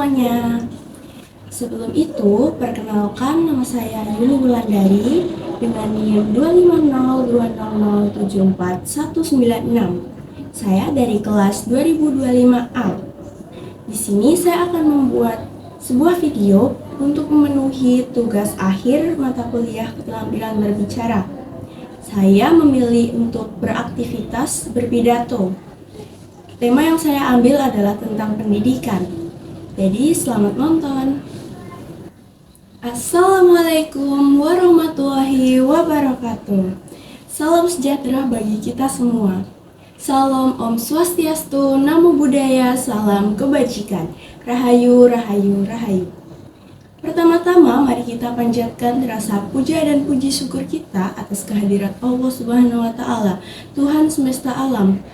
semuanya. Sebelum itu, perkenalkan nama saya Yuni Wulandari dengan NIM 25020074196. Saya dari kelas 2025A. Di sini saya akan membuat sebuah video untuk memenuhi tugas akhir mata kuliah keterampilan berbicara. Saya memilih untuk beraktivitas berpidato. Tema yang saya ambil adalah tentang pendidikan. Jadi, selamat nonton. Assalamualaikum warahmatullahi wabarakatuh. Salam sejahtera bagi kita semua. Salam Om Swastiastu, Namo Buddhaya, salam kebajikan. Rahayu, rahayu, rahayu. Pertama-tama, mari kita panjatkan rasa puja dan puji syukur kita atas kehadirat Allah Subhanahu wa Ta'ala, Tuhan semesta alam,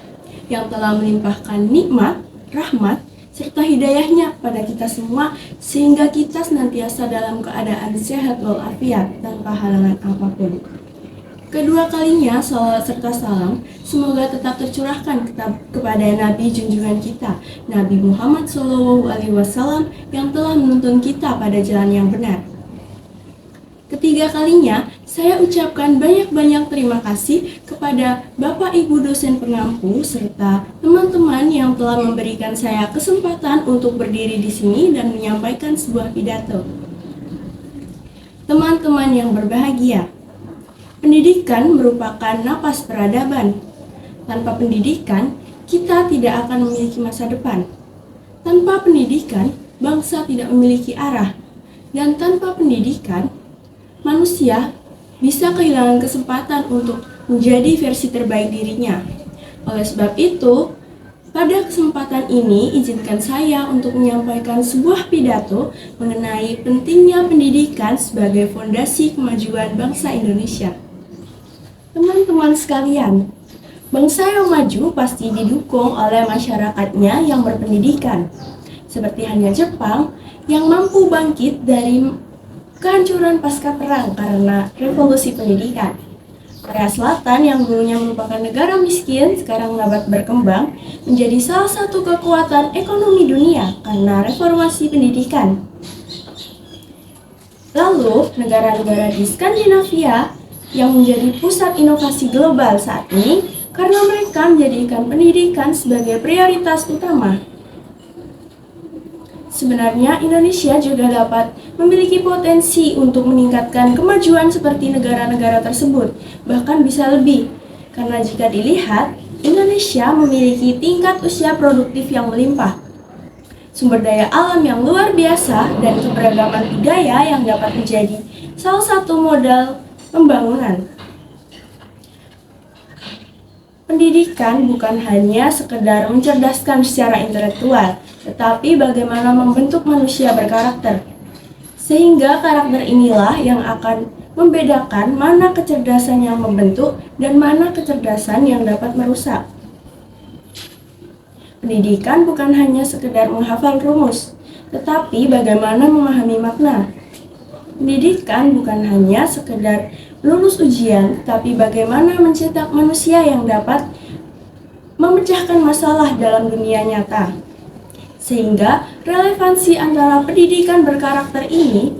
yang telah melimpahkan nikmat, rahmat, serta hidayahnya pada kita semua, sehingga kita senantiasa dalam keadaan sehat walafiat tanpa halangan apapun. Kedua kalinya, salawat serta salam semoga tetap tercurahkan kepada Nabi junjungan kita, Nabi Muhammad SAW, yang telah menuntun kita pada jalan yang benar. Ketiga kalinya, saya ucapkan banyak-banyak terima kasih kepada Bapak Ibu dosen pengampu serta teman-teman yang telah memberikan saya kesempatan untuk berdiri di sini dan menyampaikan sebuah pidato. Teman-teman yang berbahagia, pendidikan merupakan napas peradaban. Tanpa pendidikan, kita tidak akan memiliki masa depan. Tanpa pendidikan, bangsa tidak memiliki arah. Dan tanpa pendidikan, manusia bisa kehilangan kesempatan untuk menjadi versi terbaik dirinya. Oleh sebab itu, pada kesempatan ini izinkan saya untuk menyampaikan sebuah pidato mengenai pentingnya pendidikan sebagai fondasi kemajuan bangsa Indonesia. Teman-teman sekalian, bangsa yang maju pasti didukung oleh masyarakatnya yang berpendidikan. Seperti halnya Jepang yang mampu bangkit dari kehancuran pasca perang karena revolusi pendidikan. Korea Selatan yang dulunya merupakan negara miskin sekarang dapat berkembang menjadi salah satu kekuatan ekonomi dunia karena reformasi pendidikan. Lalu, negara-negara di Skandinavia yang menjadi pusat inovasi global saat ini karena mereka menjadikan pendidikan sebagai prioritas utama. Sebenarnya Indonesia juga dapat memiliki potensi untuk meningkatkan kemajuan seperti negara-negara tersebut, bahkan bisa lebih. Karena jika dilihat, Indonesia memiliki tingkat usia produktif yang melimpah, sumber daya alam yang luar biasa, dan keberagaman budaya yang dapat menjadi salah satu modal pembangunan. Pendidikan bukan hanya sekedar mencerdaskan secara intelektual, tetapi bagaimana membentuk manusia berkarakter. Sehingga karakter inilah yang akan membedakan mana kecerdasan yang membentuk dan mana kecerdasan yang dapat merusak. Pendidikan bukan hanya sekedar menghafal rumus, tetapi bagaimana memahami makna. Pendidikan bukan hanya sekedar lulus ujian, tapi bagaimana mencetak manusia yang dapat memecahkan masalah dalam dunia nyata. Sehingga relevansi antara pendidikan berkarakter ini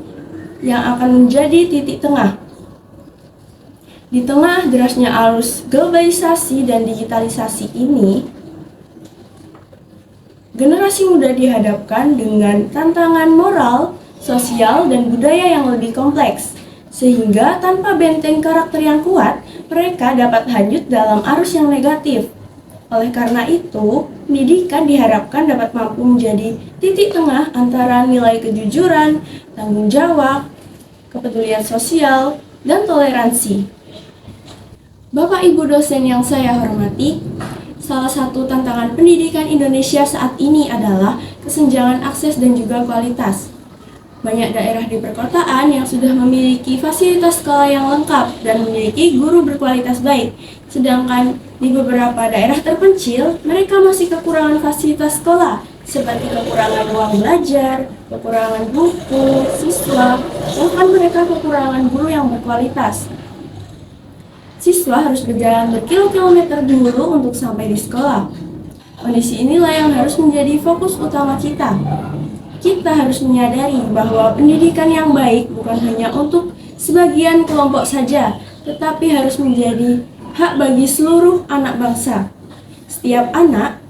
yang akan menjadi titik tengah. Di tengah derasnya arus globalisasi dan digitalisasi ini, generasi muda dihadapkan dengan tantangan moral, sosial, dan budaya yang lebih kompleks. Sehingga tanpa benteng karakter yang kuat, mereka dapat hanyut dalam arus yang negatif. Oleh karena itu, pendidikan diharapkan dapat mampu menjadi titik tengah antara nilai kejujuran, tanggung jawab, kepedulian sosial, dan toleransi. Bapak Ibu dosen yang saya hormati, salah satu tantangan pendidikan Indonesia saat ini adalah kesenjangan akses dan juga kualitas. Banyak daerah di perkotaan yang sudah memiliki fasilitas sekolah yang lengkap dan memiliki guru berkualitas baik. Sedangkan di beberapa daerah terpencil, mereka masih kekurangan fasilitas sekolah, seperti kekurangan ruang belajar, kekurangan buku, siswa, bahkan mereka kekurangan guru yang berkualitas. Siswa harus berjalan berkilo-kilometer dulu untuk sampai di sekolah. Kondisi inilah yang harus menjadi fokus utama kita. kita harus menyadari bahwa pendidikan yang baik bukan hanya untuk sebagian kelompok saja, tetapi harus menjadi hak bagi seluruh anak bangsa. Setiap anak,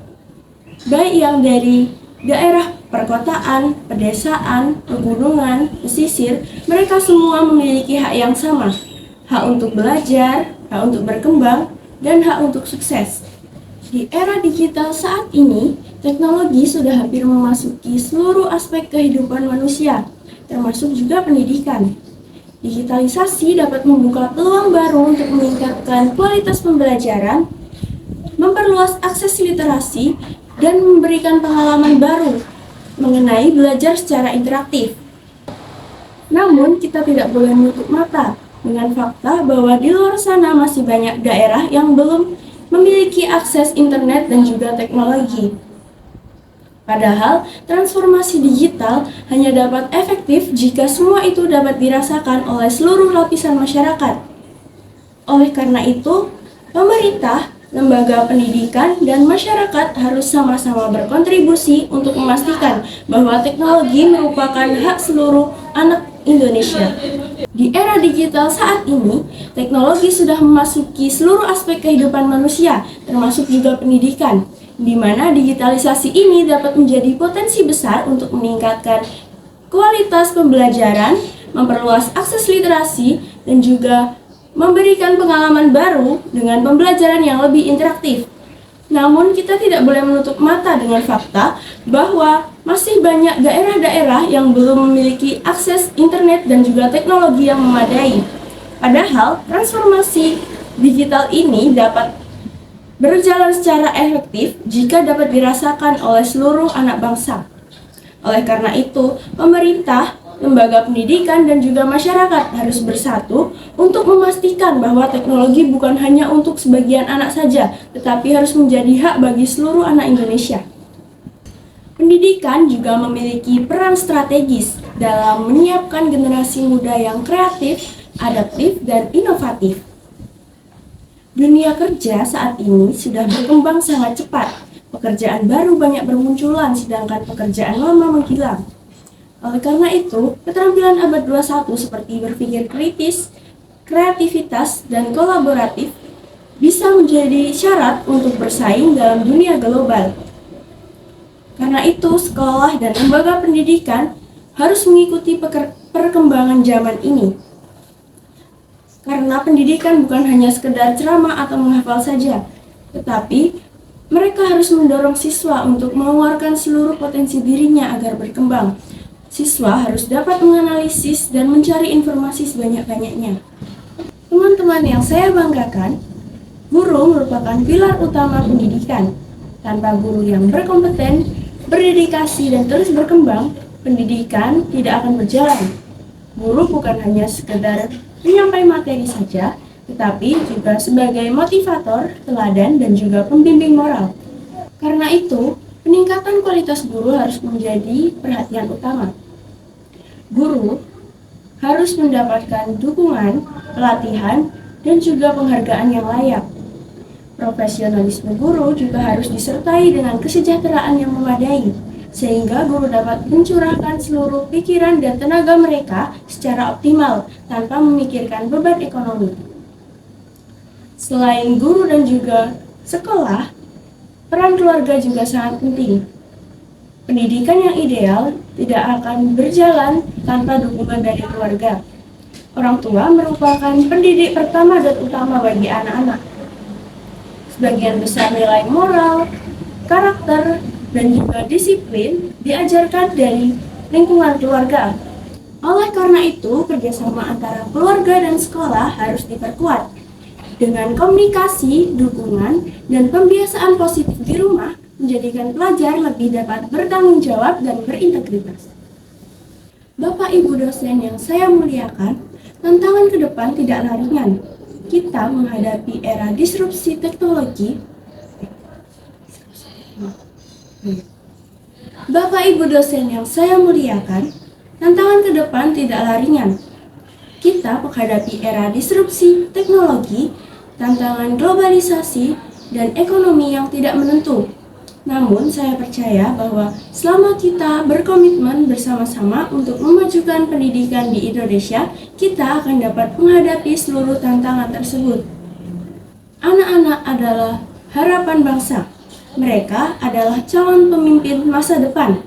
baik yang dari daerah perkotaan, pedesaan, pegunungan, pesisir, mereka semua memiliki hak yang sama. Hak untuk belajar, hak untuk berkembang, dan hak untuk sukses. Di era digital saat ini, teknologi sudah hampir memasuki seluruh aspek kehidupan manusia, termasuk juga pendidikan. Digitalisasi dapat membuka peluang baru untuk meningkatkan kualitas pembelajaran, memperluas akses literasi, dan memberikan pengalaman baru mengenai belajar secara interaktif. Namun, kita tidak boleh menutup mata dengan fakta bahwa di luar sana masih banyak daerah yang belum memiliki akses internet dan juga teknologi. Padahal, transformasi digital hanya dapat efektif jika semua itu dapat dirasakan oleh seluruh lapisan masyarakat. Oleh karena itu, pemerintah, lembaga pendidikan, dan masyarakat harus sama-sama berkontribusi untuk memastikan bahwa teknologi merupakan hak seluruh anak Indonesia. Di era digital saat ini, teknologi sudah memasuki seluruh aspek kehidupan manusia, termasuk juga pendidikan, di mana digitalisasi ini dapat menjadi potensi besar untuk meningkatkan kualitas pembelajaran, memperluas akses literasi, dan juga memberikan pengalaman baru dengan pembelajaran yang lebih interaktif. Namun, kita tidak boleh menutup mata dengan fakta bahwa masih banyak daerah-daerah yang belum memiliki akses internet dan juga teknologi yang memadai. Padahal, transformasi digital ini dapat berjalan secara efektif jika dapat dirasakan oleh seluruh anak bangsa. Oleh karena itu, pemerintah, lembaga pendidikan, dan juga masyarakat harus bersatu untuk memastikan bahwa teknologi bukan hanya untuk sebagian anak saja, tetapi harus menjadi hak bagi seluruh anak Indonesia. Pendidikan juga memiliki peran strategis dalam menyiapkan generasi muda yang kreatif, adaptif, dan inovatif. Dunia kerja saat ini sudah berkembang sangat cepat. Pekerjaan baru banyak bermunculan, sedangkan pekerjaan lama menghilang. Oleh karena itu, keterampilan abad 21 seperti berpikir kritis, kreativitas, dan kolaboratif bisa menjadi syarat untuk bersaing dalam dunia global. Karena itu, sekolah dan lembaga pendidikan harus mengikuti perkembangan zaman ini. Karena pendidikan bukan hanya sekedar ceramah atau menghafal saja, tetapi mereka harus mendorong siswa untuk mengeluarkan seluruh potensi dirinya agar berkembang. Siswa harus dapat menganalisis dan mencari informasi sebanyak-banyaknya. Teman-teman yang saya banggakan, guru merupakan pilar utama pendidikan. Tanpa guru yang berkompeten, berdedikasi, dan terus berkembang, pendidikan tidak akan berjalan. Guru bukan hanya sekedar penyampai materi saja, tetapi juga sebagai motivator, teladan, dan juga pembimbing moral. Karena itu, peningkatan kualitas guru harus menjadi perhatian utama. Guru harus mendapatkan dukungan, pelatihan, dan juga penghargaan yang layak. Profesionalisme guru juga harus disertai dengan kesejahteraan yang memadai, sehingga guru dapat mencurahkan seluruh pikiran dan tenaga mereka secara optimal tanpa memikirkan beban ekonomi. Selain guru dan juga sekolah, peran keluarga juga sangat penting. Pendidikan yang ideal tidak akan berjalan tanpa dukungan dari keluarga. Orang tua merupakan pendidik pertama dan utama bagi anak-anak. Sebagian besar nilai moral, karakter, dan juga disiplin diajarkan dari lingkungan keluarga. Oleh karena itu, kerjasama antara keluarga dan sekolah harus diperkuat. Dengan komunikasi, dukungan, dan pembiasaan positif di rumah, menjadikan pelajar lebih dapat bertanggung jawab dan berintegritas. Bapak Ibu dosen yang saya muliakan, tantangan ke depan tidaklah ringan. Kita menghadapi era disrupsi teknologi. Bapak Ibu dosen yang saya muliakan, tantangan ke depan tidaklah ringan. Kita menghadapi era disrupsi teknologi, tantangan globalisasi, dan ekonomi yang tidak menentu. Namun, saya percaya bahwa selama kita berkomitmen bersama-sama untuk memajukan pendidikan di Indonesia, kita akan dapat menghadapi seluruh tantangan tersebut. Anak-anak adalah harapan bangsa. Mereka adalah calon pemimpin masa depan.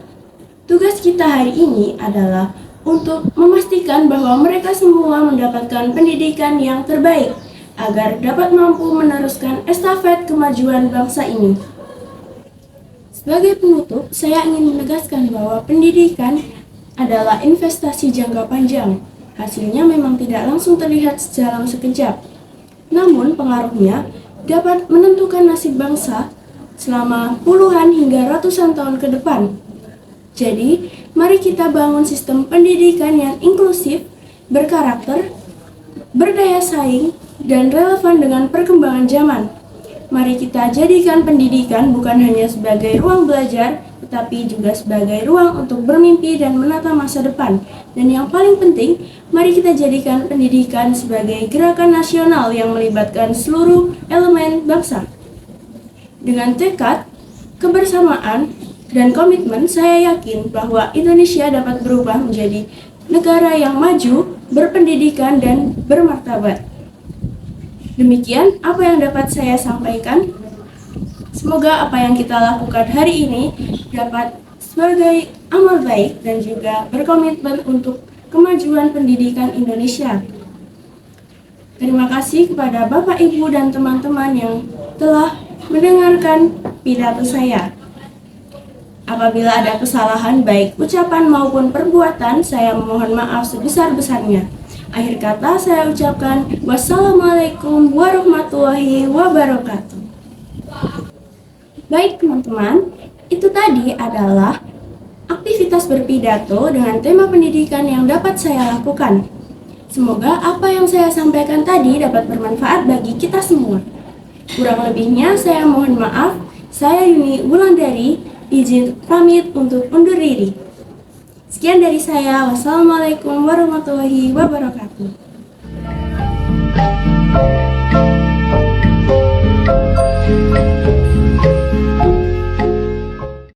Tugas kita hari ini adalah untuk memastikan bahwa mereka semua mendapatkan pendidikan yang terbaik agar dapat mampu meneruskan estafet kemajuan bangsa ini. Sebagai penutup, saya ingin menegaskan bahwa pendidikan adalah investasi jangka panjang. Hasilnya memang tidak langsung terlihat dalam sekejap. Namun, pengaruhnya dapat menentukan nasib bangsa selama puluhan hingga ratusan tahun ke depan. Jadi, mari kita bangun sistem pendidikan yang inklusif, berkarakter, berdaya saing, dan relevan dengan perkembangan zaman. Mari kita jadikan pendidikan bukan hanya sebagai ruang belajar, tetapi juga sebagai ruang untuk bermimpi dan menata masa depan. Dan yang paling penting, mari kita jadikan pendidikan sebagai gerakan nasional yang melibatkan seluruh elemen bangsa. Dengan tekad, kebersamaan, dan komitmen, saya yakin bahwa Indonesia dapat berubah menjadi negara yang maju, berpendidikan, dan bermartabat. Demikian apa yang dapat saya sampaikan. Semoga apa yang kita lakukan hari ini dapat sebagai amal baik dan juga berkomitmen untuk kemajuan pendidikan Indonesia. Terima kasih kepada Bapak, Ibu, dan teman-teman yang telah mendengarkan pidato saya. Apabila ada kesalahan baik ucapan maupun perbuatan, saya memohon maaf sebesar-besarnya. Akhir kata saya ucapkan wassalamualaikum warahmatullahi wabarakatuh. Baik teman-teman, itu tadi adalah aktivitas berpidato dengan tema pendidikan yang dapat saya lakukan. Semoga apa yang saya sampaikan tadi dapat bermanfaat bagi kita semua. Kurang lebihnya saya mohon maaf. Saya Yuni Wulandari, izin pamit untuk undur diri. Sekian dari saya. Wassalamualaikum warahmatullahi wabarakatuh.